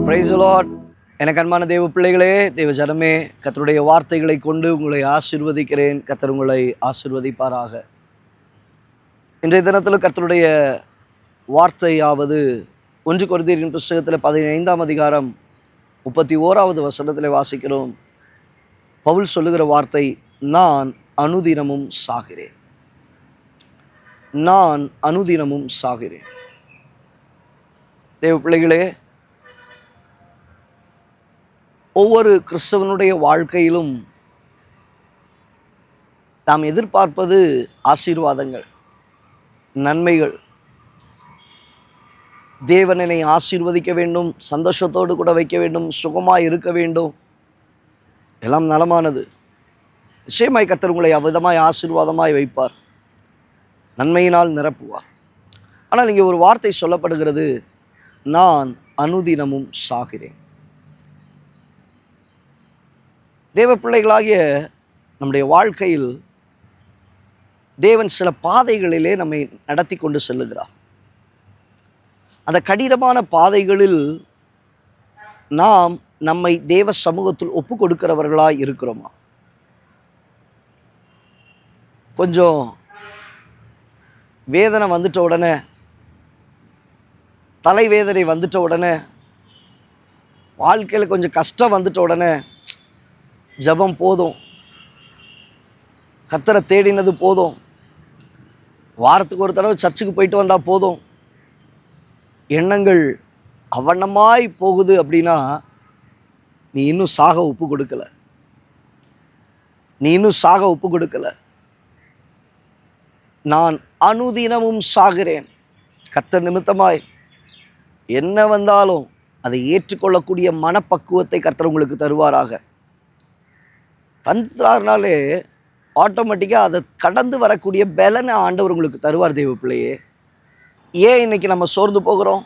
Praise the Lord. எனக்கு அன்பான தேவ பிள்ளைகளே, தேவ ஜனமே, கர்த்தருடைய வார்த்தைகளை கொண்டு உங்களை ஆசீர்வதிக்கிறேன். கர்த்தர் உங்களை ஆசீர்வதிப்பாராக. இன்றைய தினத்தில் கர்த்தருடைய வார்த்தையாவது 1 கொரிந்தியரின் புஸ்தகத்தில் 15ஆம் அதிகாரம் 31வது வசனத்தில் வாசிக்கிறோம். பவுல் சொல்லுகிற வார்த்தை, நான் அனுதினமும் சாகிறேன். நான் அனுதினமும் சாகிறேன். தேவ பிள்ளைகளே, ஒவ்வொரு கிறிஸ்தவனுடைய வாழ்க்கையிலும் நாம் எதிர்பார்ப்பது ஆசீர்வாதங்கள், நன்மைகள். தேவன் என்னை ஆசீர்வதிக்க வேண்டும், சந்தோஷத்தோடு கூட வைக்க வேண்டும், சுகமாய் இருக்க வேண்டும், எல்லாம் நலமானது. நிச்சயமாய் கர்த்தர் உங்களை அவ்விதமாய் ஆசீர்வாதமாய் வைப்பார், நன்மையினால் நிரப்புவார். ஆனால் இங்கே ஒரு வார்த்தை சொல்லப்படுகிறது, நான் அனுதினமும் சாகிறேன். தேவ பிள்ளைகளாகிய நம்முடைய வாழ்க்கையில் தேவன் சில பாதைகளிலே நம்மை நடத்தி கொண்டு செல்லுகிறார். அந்த கடினமான பாதைகளில் நாம் நம்மை தேவ சமூகத்தில் ஒப்பு கொடுக்கிறவர்களாய் இருக்கிறோமா? கொஞ்சம் வேதனை வந்துட்ட உடனே, தலைவேதனை வந்துட்ட உடனே, வாழ்க்கையில் கொஞ்சம் கஷ்டம் வந்துட்ட உடனே, ஜெபம் போதும், கர்த்தரை தேடினது போதும், வாரத்துக்கு ஒரு தடவை சர்ச்சுக்கு போயிட்டு வந்தால் போதும், எண்ணங்கள் அவனமாய் போகுது அப்படின்னா நீ இன்னும் சாக ஒப்பு கொடுக்கல. நான் அனுதினமும் சாகிறேன். கர்த்தர் நிமித்தமாய் என்ன வந்தாலும் அதை ஏற்றுக்கொள்ளக்கூடிய மனப்பக்குவத்தை கர்த்தர் உங்களுக்கு தருவாராக. தந்துறாருனாலே ஆட்டோமேட்டிக்காக அதை கடந்து வரக்கூடிய பலனை ஆண்டவர் உங்களுக்கு தருவார். தேவ பிள்ளையே, ஏன் இன்னைக்கு நம்ம சோர்ந்து போகிறோம்?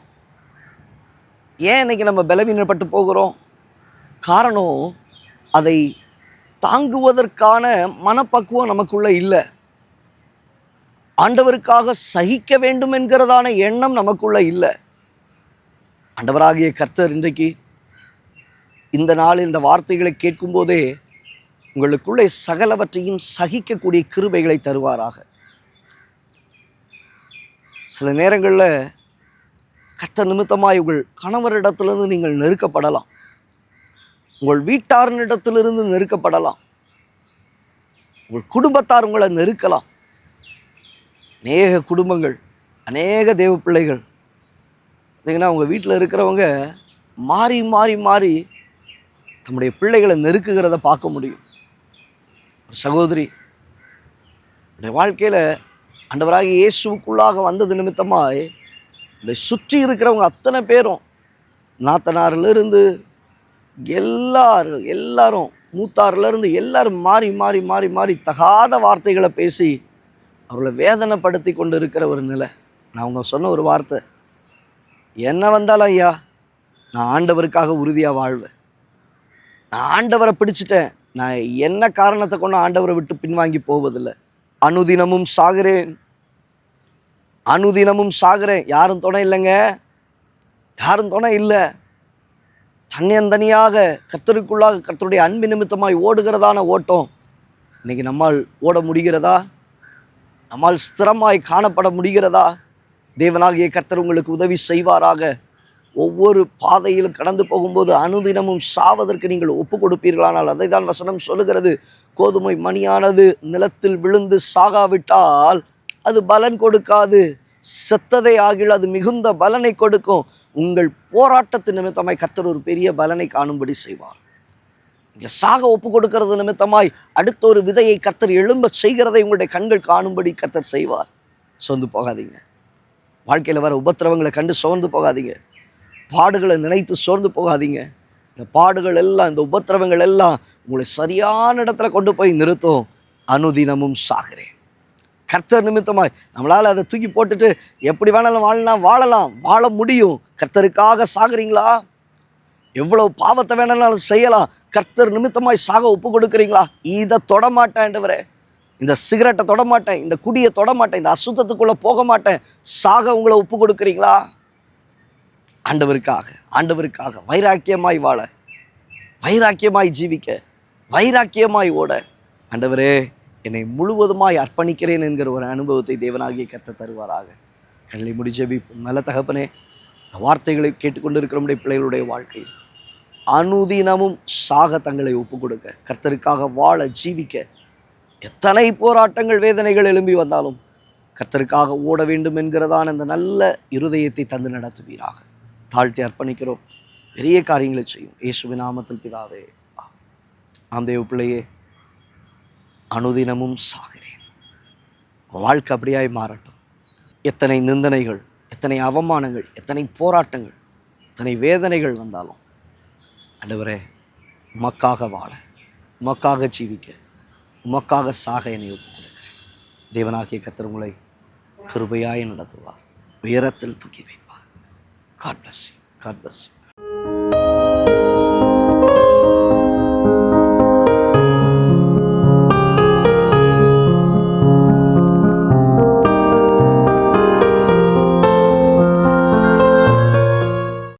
ஏன் இன்னைக்கு நம்ம பலவீனப்பட்டு போகிறோம்? காரணம், அதை தாங்குவதற்கான மனப்பக்குவம் நமக்குள்ள இல்லை. ஆண்டவருக்காக சகிக்க வேண்டும் என்கிறதான எண்ணம் நமக்குள்ள இல்லை. ஆண்டவராகிய கர்த்தர் இன்றைக்கு இந்த நாளில் இந்த வார்த்தைகளை கேட்கும் போதே உங்களுக்குள்ளே சகலவற்றையும் சகிக்கக்கூடிய கிருபைகளை தருவாராக. சில நேரங்களில் கர்த்தர் நிமித்தமாய் உங்கள் கணவரிடத்திலிருந்து நீங்கள் நெருக்கப்படலாம், உங்கள் வீட்டாரிடத்திலிருந்து நெருக்கப்படலாம், உங்கள் குடும்பத்தார் உங்களை நெருக்கலாம். அநேக குடும்பங்கள், அநேக தேவ பிள்ளைகள் பார்த்தீங்கன்னா, உங்கள் வீட்டில் இருக்கிறவங்க மாறி மாறி மாறி தம்முடைய பிள்ளைகளை நெருக்குகிறத பார்க்க முடியும். ஒரு சகோதரி வாழ்க்கையில் ஆண்டவராகிய இயேசுவுக்குள்ளாக வந்தது நிமித்தமாய் இதை சுற்றி இருக்கிறவங்க அத்தனை பேரும், நாத்தனாரிலிருந்து எல்லாரும் மூத்தாரிலிருந்து எல்லாரும் மாறி மாறி மாறி மாறி தகாத வார்த்தைகளை பேசி அவர்களை வேதனைப்படுத்தி கொண்டு இருக்கிற ஒரு நிலை. நான் அவங்க சொன்ன ஒரு வார்த்தை, என்ன வந்தாலும் ஐயா, நான் ஆண்டவருக்காக உறுதியாக வாழ்வேன். நான் ஆண்டவரை பிடிச்சிட்டேன். நான் என்ன காரணத்தை கொண்டு ஆண்டவரை விட்டு பின்வாங்கி போவதில்லை. அனுதினமும் சாகிறேன், அனுதினமும் சாகிறேன். யாரும் துணை இல்லைங்க, யாரும் துணை இல்லை. தனியாக கர்த்தருக்குள்ளாக கர்த்தருடைய அன்பு நிமித்தமாய் ஓடுகிறதான ஓட்டம் இன்னைக்கு நம்மால் ஓட முடிகிறதா? நம்மால் ஸ்திரமாய் காணப்பட முடிகிறதா? தேவனாகிய கர்த்தர் உங்களுக்கு உதவி செய்வாராக. ஒவ்வொரு பாதையிலும் கடந்து போகும்போது அனுதினமும் சாவதற்கு நீங்கள் ஒப்பு கொடுப்பீர்களானால், அதை தான் வசனம் சொல்லுகிறது, கோதுமை மணியானது நிலத்தில் விழுந்து சாகாவிட்டால் அது பலன் கொடுக்காது, செத்ததை ஆகில் அது மிகுந்த பலனை கொடுக்கும். உங்கள் போராட்டத்து நிமித்தமாய் கர்த்தர் ஒரு பெரிய பலனை காணும்படி செய்வார். இங்கே சாக ஒப்பு கொடுக்கிறது நிமித்தமாய் அடுத்த ஒரு விதையை கர்த்தர் எழும்ப செய்கிறதை உங்களுடைய கண்கள் காணும்படி கர்த்தர் செய்வார். சோர்ந்து போகாதீங்க. வாழ்க்கையில் வர உபத்திரவங்களை கண்டு சோர்ந்து போகாதீங்க. பாடுகளை நினைத்து சோர்ந்து போகாதீங்க. இந்த பாடுகள் எல்லாம், இந்த உபத்திரவங்கள் எல்லாம் உங்களை சரியான இடத்துல கொண்டு போய் நிறுத்தும். அனுதினமும் சாகிறேன். கர்த்தர் நிமித்தமாய் நம்மளால் அதை தூக்கி போட்டுட்டு எப்படி வேணாலும் வாழலாம், வாழ முடியும். கர்த்தருக்காக சாகுறீங்களா? எவ்வளவு பாவத்தை வேணாலும் செய்யலாம். கர்த்தர் நிமித்தமாய் சாக ஒப்பு கொடுக்குறீங்களா? இதை தொடமாட்டேன் ஆண்டவரே, இந்த சிகரெட்டை தொடமாட்டேன், இந்த குடியை தொடமாட்டேன், இந்த அசுத்தத்துக்குள்ளே போக மாட்டேன், சாக உங்களை ஒப்பு கொடுக்குறீங்களா? ஆண்டவருக்காக ஆண்டவருக்காக வைராக்கியமாய் வாழ, வைராக்கியமாய் ஜீவிக்க, வைராக்கியமாய் ஓட, ஆண்டவரே என்னை முழுவதுமாய் அர்ப்பணிக்கிறேன் என்கிற ஒரு அனுபவத்தை தேவனாகிய கர்த்தர் தருவாராக. கண்ணை மூடி ஜெபிப்போம். நல்ல தகப்பனே, இந்த வார்த்தைகளை கேட்டுக்கொண்டிருக்கிற நம்முடைய பிள்ளைகளுடைய வாழ்க்கையில் அனுதினமும் சாக தங்களை ஒப்பு கொடுக்க, கர்த்தருக்காக வாழ ஜீவிக்க, எத்தனை போராட்டங்கள் வேதனைகள் எழும்பி வந்தாலும் கர்த்தருக்காக ஓட வேண்டும் என்கிறதான அந்த நல்ல இருதயத்தை தந்து நடத்துவீராக. தாழ்த்தி அர்ப்பணிக்கிறோம். பெரிய காரியங்களை செய்யும் இயேசுவின் நாமத்தில் பிதாவே. ஆம் தேவ பிள்ளையே, அனுதினமும் சாகிறேன். வாழ்க்கை அப்படியாய் மாறட்டும். எத்தனை நிந்தனைகள், எத்தனை அவமானங்கள், எத்தனை போராட்டங்கள், எத்தனை வேதனைகள் வந்தாலும் ஆண்டவரே, உமக்காக வாழ, உமக்காக ஜீவிக்க, உமக்காக சாக என்னை ஒப்புக் கொடுக்கிறேன். தேவனாகிய கர்த்தர் உங்களை கிருபையாய் நடத்துவார், உயரத்தில் தூக்கி வைப்பார். God bless you. God bless you.